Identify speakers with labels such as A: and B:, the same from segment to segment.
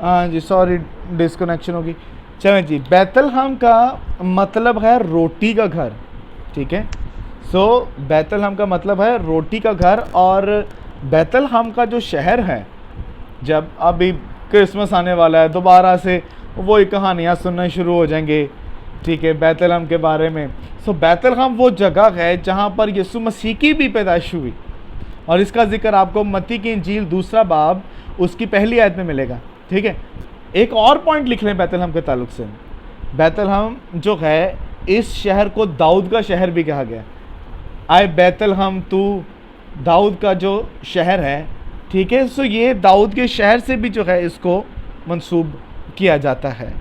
A: हाँ जी, sorry disconnection होगी। चलें जी, बैतलहम का मतलब है रोटी का घर, ठीक है। सो बैतलहम का मतलब है रोटी का घर। और बैतलहम का जो शहर है, जब अभी क्रिसमस आने वाला है, दोबारा से वही कहानियाँ सुनना शुरू हो जाएंगे, ठीक है, बैतलहम के बारे में। सो बैतलहम वो जगह है जहाँ पर यीशु मसीह की भी पैदाइश हुई, और इसका जिक्र आपको मत्ती की इंजील 2 बाब उसकी पहली आयत में मिलेगा, ठीक है। एक और पॉइंट लिख लें बैतलहम के ताल्लुक से। बैतलहम जो है, इस शहर को दाऊद का शहर भी कहा गया। आए बैतलहम तू दाऊद का जो शहर है, ठीक है। सो ये दाऊद के शहर से भी जो है इसको मंसूब किया जाता है।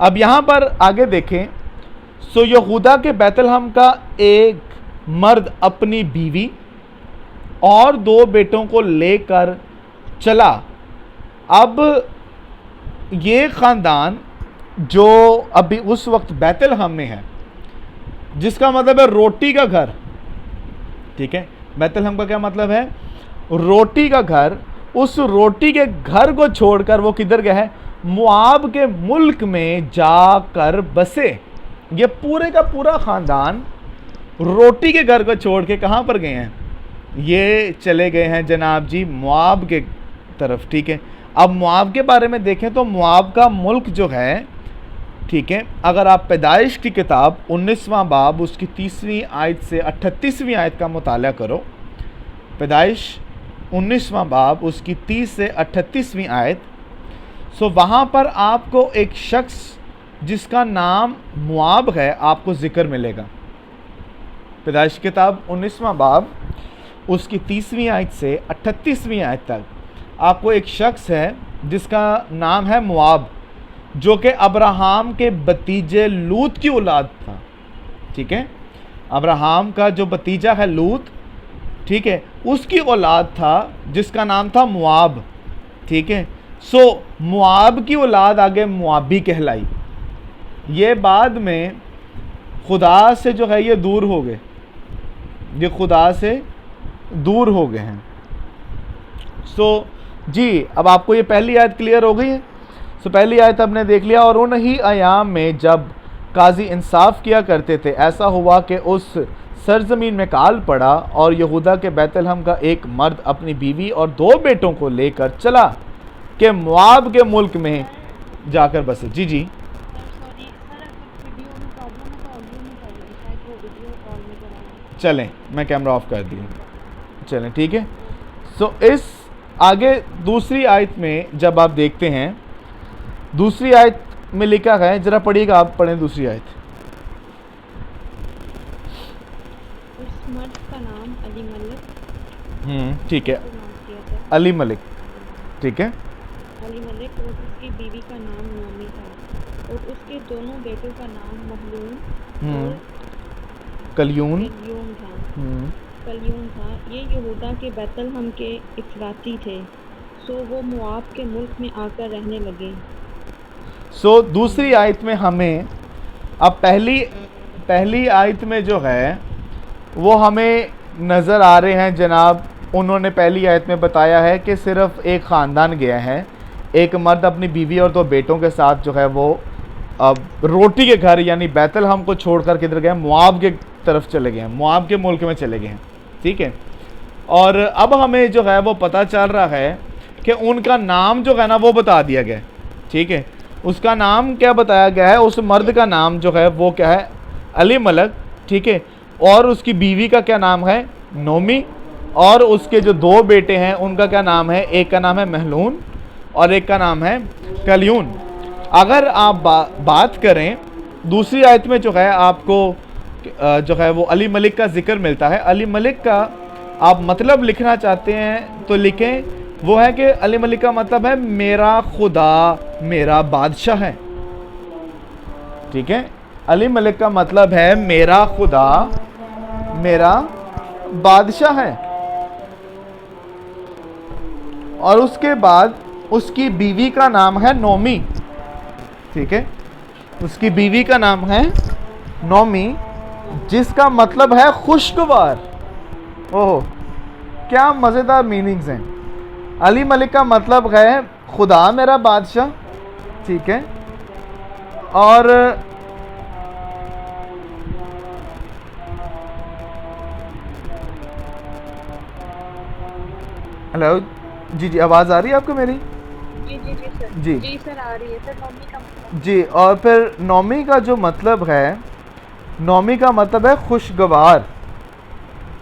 A: अब यहाँ पर आगे देखें। सो यहूदा के बैतलहम का एक मर्द अपनी बीवी और 2 बेटों को लेकर चला। अब ये ख़ानदान जो अभी उस वक्त बैतलहम में है, जिसका मतलब है रोटी का घर, ठीक है। बैतलहम का क्या मतलब है? रोटी का घर। उस रोटी के घर को छोड़कर वो किधर गए हैं? मुआब के मुल्क में जाकर बसे। ये पूरे का पूरा ख़ानदान रोटी के घर को छोड़ के कहाँ पर गए हैं? ये चले गए हैं जनाब जी मुआब के तरफ, ठीक है। अब मुआब के बारे में देखें तो मुआब का मुल्क जो है, ठीक है, अगर आप पैदाइश की किताब 19वां बाब उसकी 30वीं आयत से 38वीं आयत का मुताला करो, पैदाइश 19वां बाब उसकी 30 से 38वीं आयत, सो वहाँ पर आपको एक शख्स जिसका नाम मुआब है आपको ज़िक्र मिलेगा। पैदाइश की किताब 19वां बाब उसकी 30वीं आयत से 38वीं आयत तक आपको एक शख्स है जिसका नाम है मुआब, जो कि अब्राहम के भतीजे लूत की औलाद था, ठीक है। अब्राहम का जो भतीजा है लूत, ठीक है, उसकी औलाद था जिसका नाम था मुआब, ठीक है। सो मुआब की औलाद आगे मुआबी कहलाई। ये बाद में खुदा से जो है ये दूर हो गए, ये खुदा से दूर हो गए हैं। सो जी, अब आपको ये पहली आयत क्लियर हो गई है। सो पहली आयत आपने देख लिया। और उन्हीं अयाम में जब काजी इंसाफ किया करते थे, ऐसा हुआ कि उस सरजमीन में काल पड़ा और यहूदा के बैतलहम का एक मर्द अपनी बीवी और 2 बेटों को लेकर चला कि मुआब के मुल्क में जाकर बसे। जी जी, चलें, मैं कैमरा ऑफ कर दिया, चलें, ठीक है। सो इस आगे दूसरी आयत में जब आप देखते हैं, दूसरी आयत में लिखा है, जरा पढ़िएगा, आप पढ़ें दूसरी आयत।
B: उस मर्द का नाम अली मलिक,
A: ठीक है, अली मलिक, ठीक है।
B: अली मलिक, और उसकी बीवी का नाम नोमी था, और उसके दोनों बेटों का नाम महलून और
A: कलयून
B: कलयून था। ये यहूदा के बैतलहम के इफराती थे, सो वो मुआब के मुल्क में आकर रहने लगे।
A: सो दूसरी आयत में हमें, अब पहली आयत में जो है वो हमें नज़र आ रहे हैं जनाब, उन्होंने पहली आयत में बताया है कि सिर्फ़ एक ख़ानदान गया है, एक मर्द अपनी बीवी और 2 बेटों के साथ जो है वो अब रोटी के घर यानी बैतलहम को छोड़कर किधर गए? मुआब के तरफ चले गए हैं, मुआब के मुल्क में चले गए हैं, ठीक है। और अब हमें जो है वो पता चल रहा है कि उनका नाम जो है ना वो बता दिया गया, ठीक है। उसका नाम क्या बताया गया है? उस मर्द का नाम जो है वो क्या है? अली मलक, ठीक है। और उसकी बीवी का क्या नाम है? नोमी। और उसके जो 2 बेटे हैं उनका क्या नाम है? एक का नाम है महलून और एक का नाम है कलयून। अगर आप बात करें दूसरी आयत में जो है आपको जो है वो अली मलिक का जिक्र मिलता है। अली मलिक का आप मतलब लिखना चाहते हैं तो लिखें, वो है कि अली मलिक का मतलब है मेरा खुदा मेरा बादशाह है, ठीक है। अली मलिक का मतलब है मेरा खुदा मेरा बादशाह है। और उसके बाद उसकी बीवी का नाम है नोमी, ठीक है। उसकी बीवी का नाम है नोमी, जिसका मतलब है खुशगवार। ओह, क्या मज़ेदार मीनिंग्स हैं। अली मलिक का मतलब है खुदा मेरा बादशाह, ठीक है। और हेलो, जी जी, आवाज़ आ रही है आपको मेरी?
B: जी जी जी सर।
A: जी
B: जी सर आ रही है सर। नौमी का मतलब?
A: जी। और फिर नौमी का जो मतलब है, नौमी का मतलब है खुशगवार,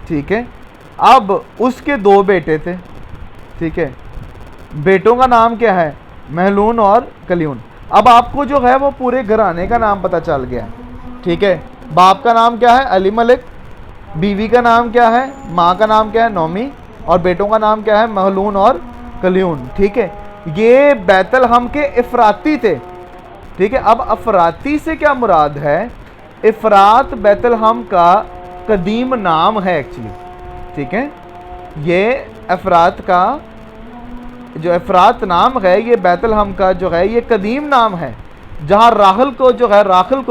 A: ठीक है। अब उसके दो बेटे थे, ठीक है। बेटों का नाम क्या है? महलून और कलियून। अब आपको जो है वो पूरे घराने का नाम पता चल गया, ठीक है। बाप का नाम क्या है? अली मलिक। बीवी का नाम क्या है? माँ का नाम क्या है? नौमी। और बेटों का नाम क्या है? महलून और कलियून, ठीक है। ये बैतलहम के इफराती थे, ठीक है। अब अफराती से क्या मुराद है? इफरात बैतलहम का कदीम नाम है एक्चुअली, ठीक है। ये अफरात का जो अफरात नाम है, ये बैतलहम का जो है ये कदीम नाम है, जहाँ राखल को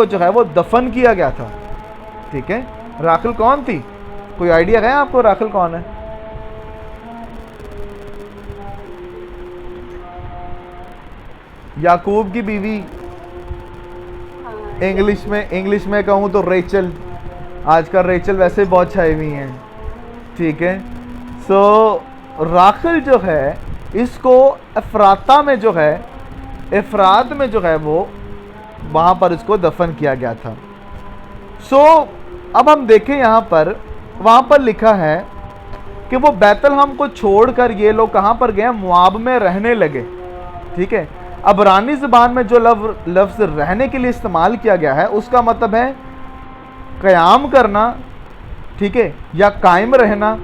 A: जो है वो दफन किया गया था, ठीक है। राखल कौन थी? कोई आइडिया है आपको राखल कौन है? याकूब की बीवी।
B: हाँ
A: इंग्लिश में कहूँ तो रेचल। आजकल रेचल वैसे बहुत छाई हुई हैं, ठीक है। सो राखल जो है, इसको अफराता में जो है, इफरात में जो है वो वहाँ पर इसको दफन किया गया था। सो अब हम देखें यहाँ पर, वहाँ पर लिखा है कि वो बैतलहम को छोड़कर ये लोग कहाँ पर गए? मुआब में रहने लगे, ठीक है। अबरानी ज़बान में जो लफ्ज़ रहने के लिए इस्तेमाल किया गया है, उसका मतलब है क़याम करना, ठीक है, या कायम रहना,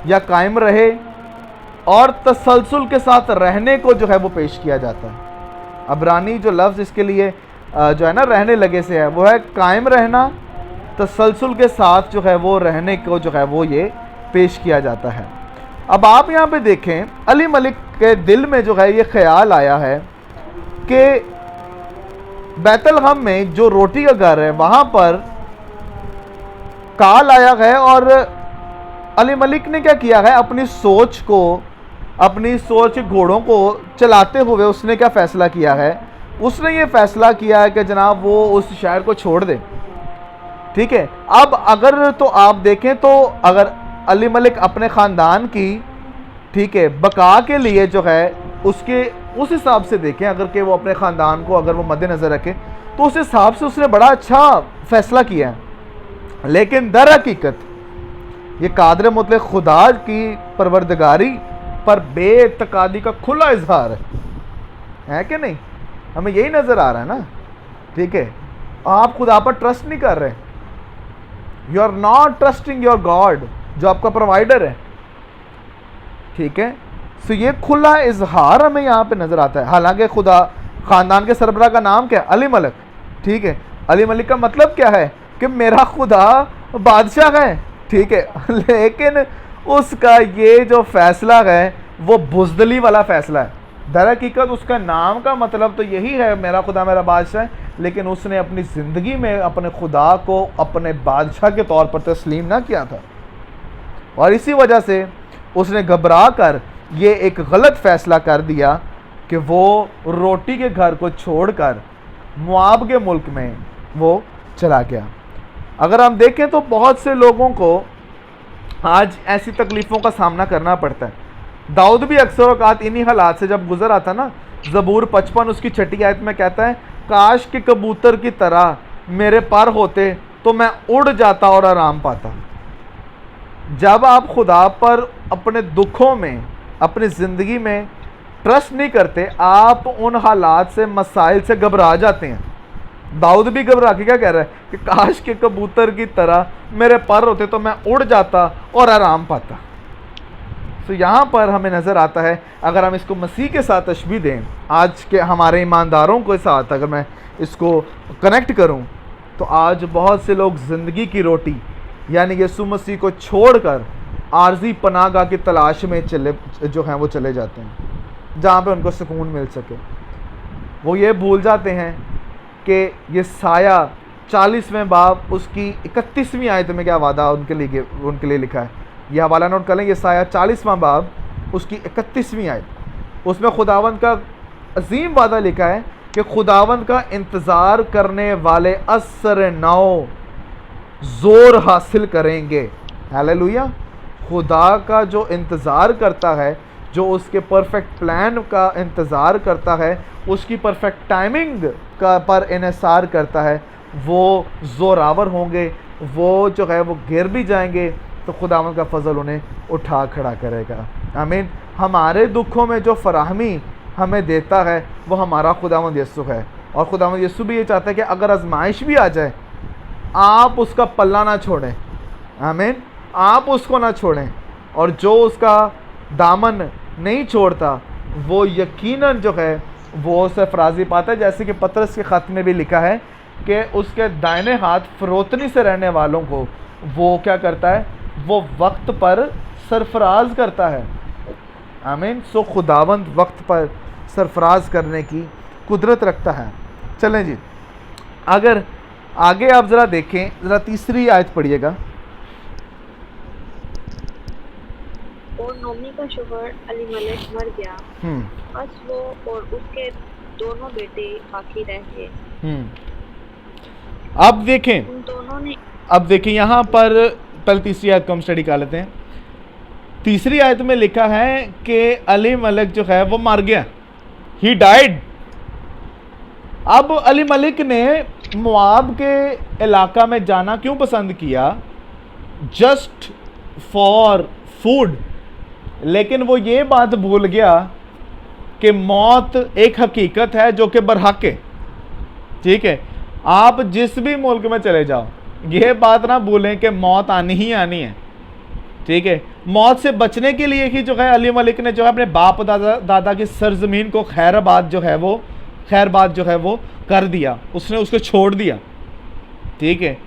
A: या कायम रहे, और तसलसल के साथ रहने को जो है वो पेश किया जाता है। अबरानी जो लफ्ज़ इसके लिए जो है ना रहने लगे से है, वो है कायम रहना, तसलसल के साथ जो है वो रहने को जो है वो ये पेश किया जाता है। अब आप यहाँ पे देखें, अली मलिक के दिल में जो है ये ख्याल आया है कि बैतलहम में जो रोटी का घर है वहाँ पर काल आया है, और अली मलिक ने क्या किया है? अपनी सोच घोड़ों को चलाते हुए उसने क्या फ़ैसला किया है? उसने ये फ़ैसला किया है कि जनाब वो उस शहर को छोड़ दे, ठीक है। अब अगर तो आप देखें तो अगर अली मलिक अपने ख़ानदान की, ठीक है, बका के लिए जो है उसके उस हिसाब से देखें, अगर कि वो अपने ख़ानदान को अगर वो मद्देनज़र रखे, तो उस हिसाब से उसने बड़ा अच्छा फ़ैसला किया है। लेकिन दर हकीकत ये कादर मुतलक खुदा की परवरदिगारी पर बेतकादी का खुला इजहार है कि नहीं? हमें यही नज़र आ रहा है ना, ठीक है। आप खुदा पर ट्रस्ट नहीं कर रहे, you are not trusting your God जो आपका प्रोवाइडर है, ठीक है। सो ये खुला इजहार हमें यहाँ पे नज़र आता है। हालांकि खुदा ख़ानदान के सरबराह का नाम क्या है? अली मलिक, ठीक है। अली मलिक का मतलब क्या है? कि मेरा खुदा बादशाह है, ठीक है। लेकिन उसका ये जो फ़ैसला है वो बुज़दली वाला फ़ैसला है। दर हकीकत उसका नाम का मतलब तो यही है, मेरा खुदा मेरा बादशाह है, लेकिन उसने अपनी ज़िंदगी में अपने खुदा को अपने बादशाह के तौर पर तस्लीम ना किया था, और इसी वजह से उसने घबरा कर ये एक गलत फ़ैसला कर दिया कि वो रोटी के घर को छोड़कर मुआब के मुल्क में वो चला गया। अगर हम देखें तो बहुत से लोगों को आज ऐसी तकलीफ़ों का सामना करना पड़ता है। दाऊद भी अक्सर औक़ात इन्हीं हालात से जब गुज़र आता ना, ज़बूर 55 उसकी 6 आयत में कहता है, काश के कबूतर की तरह मेरे पर होते तो मैं उड़ जाता और आराम पाता। जब आप खुदा पर अपने दुखों में, अपनी ज़िंदगी में ट्रस्ट नहीं करते, आप उन हालात से, मसाइल से घबरा जाते हैं। दाऊद भी घबरा के क्या कह रहा है कि काश के कबूतर की तरह मेरे पर होते तो मैं उड़ जाता और आराम पाता। तो यहाँ पर हमें नज़र आता है, अगर हम इसको मसीह के साथ तशबीह दें, आज के हमारे ईमानदारों के साथ अगर मैं इसको कनेक्ट करूँ, तो आज बहुत से लोग ज़िंदगी की रोटी यानी यीशु मसीह को छोड़कर आर्जी पनाहगाह की तलाश में चले जाते हैं, जहाँ पे उनको सुकून मिल सके। वो ये भूल जाते हैं कि ये साया 40वें बाब उसकी 31वीं आयत में क्या वादा उनके लिए लिखा है। यह हवाला नोट कर लें, ये साया 40वां बाब उसकी 31वीं आयत। उसमें खुदावंद का अजीम वादा लिखा है कि खुदावंद का इंतज़ार करने वाले असर नौ ज़ोर हासिल करेंगे। हालेलुया। खुदा का जो इंतज़ार करता है, जो उसके परफेक्ट प्लान का इंतज़ार करता है, उसकी परफेक्ट टाइमिंग का पर इन्हिसार करता है, वो ज़ोरावर होंगे, वो जो है वो गिर भी जाएंगे तो खुदावंद का फजल उन्हें उठा खड़ा करेगा। आमीन। हमारे दुखों में जो फराहमी हमें देता है वो हमारा खुदावंद यीशु है, और खुदावंद यीशु भी ये चाहता है कि अगर आजमाइश भी आ जाए आप उसका पल्ला ना छोड़ें। आमीन। आप उसको ना छोड़ें, और जो उसका दामन नहीं छोड़ता वो यकीनन जो है वो सरफराजी पाता है। जैसे कि पतरस के ख़त में भी लिखा है कि उसके दाहिने हाथ फरोतनी से रहने वालों को वो क्या करता है, वो वक्त पर सरफराज करता है। आमीन। सो खुदावंद वक्त पर सरफराज करने की कुदरत रखता है। चलें जी, अगर आगे आप ज़रा देखें, ज़रा तीसरी आयत पढ़िएगा।
B: और नोमी का शोहर अलीमलेक मर गया, बस वो और उसके दोनों बेटे बाकी रह गए।
A: अब देखें,
B: उन दोनों ने,
A: अब देखें यहाँ पर पहले तीसरी आयत को हम स्टडी कर लेते हैं। तीसरी आयत में लिखा है कि अलीमलेक जो है वो मर गया, ही डाइड। अब अलीमलेक ने मुआब के इलाका में जाना क्यों पसंद किया? Just for food. लेकिन वो ये बात भूल गया कि मौत एक हकीकत है जो कि बरहक है। ठीक है, आप जिस भी मुल्क में चले जाओ ये बात ना भूलें कि मौत आनी ही आनी है। ठीक है, मौत से बचने के लिए ही जो है अलीमलेक ने जो है अपने बाप दादा की सरजमीन को खैराबाद जो है वो कर दिया, उसने उसको छोड़ दिया। ठीक है,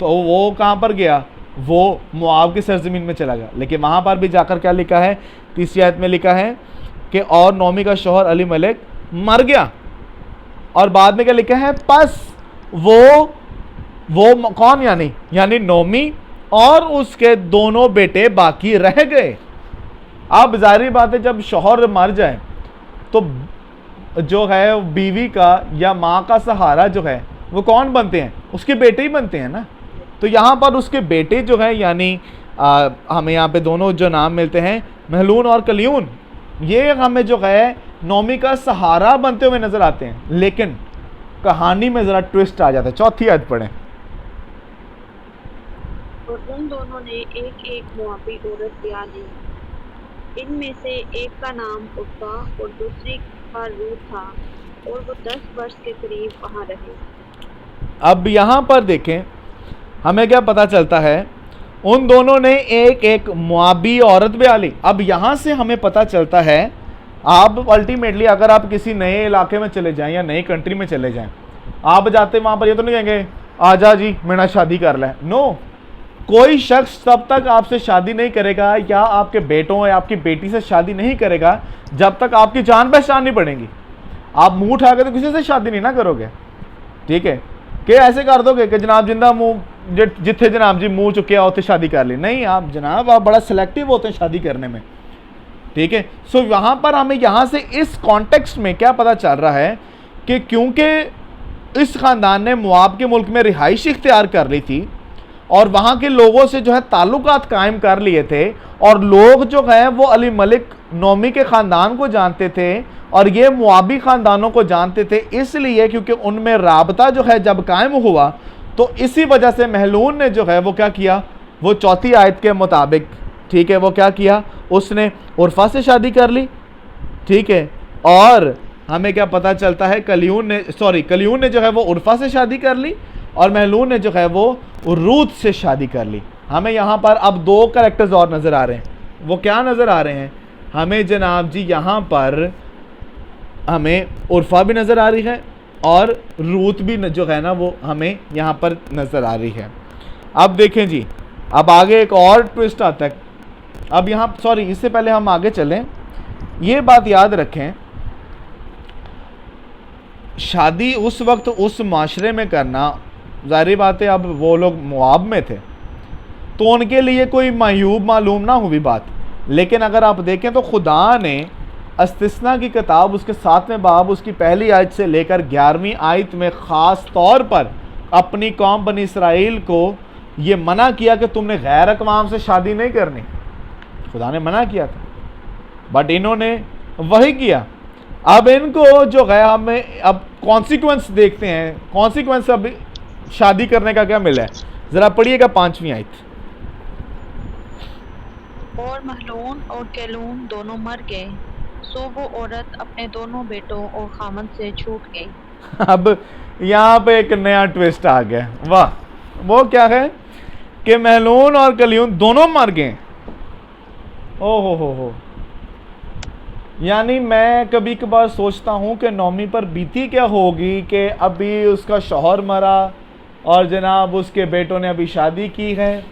A: तो वो कहाँ पर गया? वो मुआब की सरजमीन में चला गया। लेकिन वहाँ पर भी जाकर क्या लिखा है? तीसरी आयत में लिखा है कि और नोमी का शौहर अलीमलेक मर गया, और बाद में क्या लिखा है? बस वो कौन? यानी नोमी और उसके दोनों बेटे बाकी रह गए। अब जाहिर बात है जब शौहर मर जाए तो जो है बीवी का या माँ का सहारा जो है वो कौन बनते हैं? उसके बेटे ही बनते हैं ना। तो यहाँ पर उसके बेटे जो है यानी हमें यहाँ पे दोनों जो नाम मिलते हैं महलून और कलियून, ये हमें जो है नोमी का सहारा बनते हुए नजर आते हैं। लेकिन कहानी में ज़रा ट्विस्ट आ जाता है। चौथी आयत पढ़ें।
B: और उन दोनों ने एक एक मुआबी औरत ब्याह ली। इनमें से एक का नाम उर्फा और दूसरी का रूत था, और वो 10 वर्ष के करीब वहाँ रहे।
A: अब यहाँ पर देखें, हमें क्या पता चलता है? उन दोनों ने एक एक मुआबी औरत ब्याह ली। अब यहाँ से हमें पता चलता है, आप अल्टीमेटली अगर आप किसी नए इलाके में चले जाएं या नई कंट्री में चले जाएं, आप जाते वहाँ पर ये तो नहीं कहेंगे आजा जी मेरा शादी कर लें। नो, कोई शख्स तब तक आपसे शादी नहीं करेगा या आपके बेटों या आपकी बेटी से शादी नहीं करेगा जब तक आपकी जान पहचान नहीं पड़ेगी। आप मुंह उठाकर तो किसी से शादी नहीं ना करोगे। ठीक है, कि ऐसे कर दोगे कि जनाब जिंदा मुंह जिथे जनाब जी मुंह चुके होते शादी कर ली। नहीं, आप जनाब आप बड़ा सिलेक्टिव होते हैं शादी करने में। ठीक है, सो यहाँ पर हमें यहाँ से इस कॉन्टेक्स्ट में क्या पता चल रहा है कि क्योंकि इस ख़ानदान ने मुआब के मुल्क में रिहाइश इख्तियार कर ली थी और वहाँ के लोगों से जो है ताल्लुकात कायम कर लिए थे, और लोग जो है वो अलीमलेक नोमी के ख़ानदान को जानते थे और ये मुआबी ख़ानदानों को जानते थे, इसलिए क्योंकि उनमें राबता जो है जब कायम हुआ तो इसी वजह से महलून ने जो है वो क्या किया? वो चौथी आयत के मुताबिक, ठीक है, वो क्या किया? उसने उर्फा से शादी कर ली। ठीक है, और हमें क्या पता चलता है? कलियून ने जो है वो उर्फा से शादी कर ली और महलून ने जो है वो रूत से शादी कर ली। हमें यहाँ पर अब दो कैरेक्टर्स और नज़र आ रहे हैं। वो क्या नज़र आ रहे हैं? हमें जनाब जी यहाँ पर हमें उर्फा भी नज़र आ रही है और रूत भी जो है ना वो हमें यहाँ पर नज़र आ रही है। अब देखें जी, अब आगे एक और ट्विस्ट आता है। अब यहाँ इससे पहले हम आगे चलें, ये बात याद रखें, शादी उस वक्त उस माशरे में करना, ज़ाहिर बात है अब वो लोग मुआब में थे तो उनके लिए कोई मायूब मालूम ना हुई बात। लेकिन अगर आप देखें तो खुदा ने इस्तिस्ना की किताब उसके 7वें बाब उसकी पहली आयत से लेकर 11वीं आयत में ख़ास तौर पर अपनी कौम बनी इसराइल को ये मना किया कि तुमने गैर अक़वाम से शादी नहीं करनी। खुदा ने मना किया था, बट इन्होंने वही किया। अब इनको जो है हमें अब कॉन्सिक्वेंस देखते हैं, कॉन्सिक्वेंस अब शादी करने का क्या मिला है, ज़रा पढ़िएगा 5वीं आयत।
B: और महलून और केलून दोनों मर गए, सो वो औरत अपने दोनों बेटों और खामन से छूट गई।
A: अब यहाँ पे एक नया ट्विस्ट आ गया, वाह। वो क्या है कि महलून और कलियून दोनों मर गए। ओ हो, यानी मैं कभी कभार सोचता हूँ कि नौमी पर बीती क्या होगी कि अभी उसका शौहर मरा और जनाब उसके बेटों ने अभी शादी की है,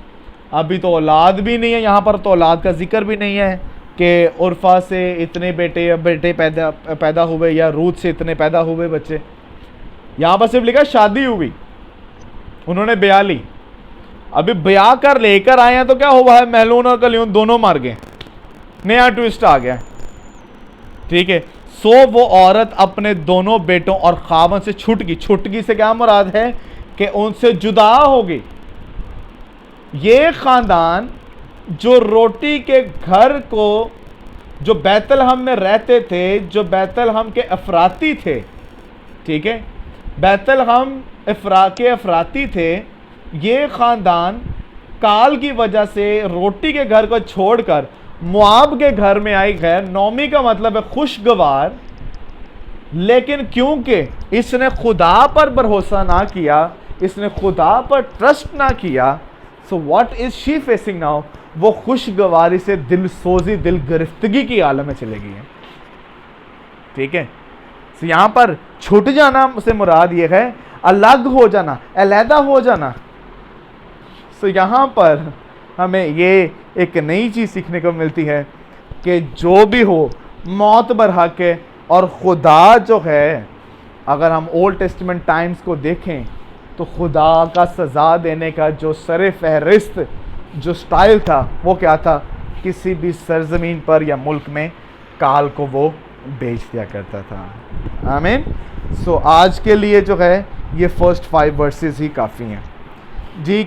A: अभी तो औलाद भी नहीं है। यहाँ पर तो औलाद का जिक्र भी नहीं है कि उर्फा से इतने बेटे पैदा हुए या रूत से इतने पैदा हुए बच्चे। यहाँ पर सिर्फ लिखा शादी हुई, उन्होंने ब्याह ली। अभी ब्याह कर लेकर आए हैं तो क्या हुआ है, महलून और कलियून दोनों मर गए। नया ट्विस्ट आ गया, ठीक है। सो वो औरत अपने दोनों बेटों और खावन से छुटकी से क्या मुराद है कि उनसे जुदा हो गई। ये खानदान जो रोटी के घर को, जो बैतलहम में रहते थे, जो बैतलहम के अफराती थे, ठीक है, बैतलहम के अफराती थे, ये ख़ानदान काल की वजह से रोटी के घर को छोड़कर मुआब के घर में आई। गैर नौमी का मतलब है खुशगवार, लेकिन क्योंकि इसने खुदा पर भरोसा ना किया, इसने खुदा पर ट्रस्ट ना किया, so what is she facing now, वो खुशगवारी से दिलसोजी, दिल गिरफ्तगी की आलम में चले गई है, ठीक है। तो यहाँ पर छूट जाना से मुराद ये है अलग हो जाना, अलहदा हो जाना। तो यहाँ पर हमें ये एक नई चीज़ सीखने को मिलती है कि जो भी हो मौत बरहक है, और खुदा जो है, अगर हम ओल्ड टेस्टमेंट टाइम्स को देखें तो खुदा का सज़ा देने का जो सर फहरिस्त जो स्टाइल था वो क्या था, किसी भी सरजमीन पर या मुल्क में काल को वो बेच दिया करता था। आमीन। सो आज के लिए जो है ये फर्स्ट 5 वर्सेस ही काफ़ी हैं जी।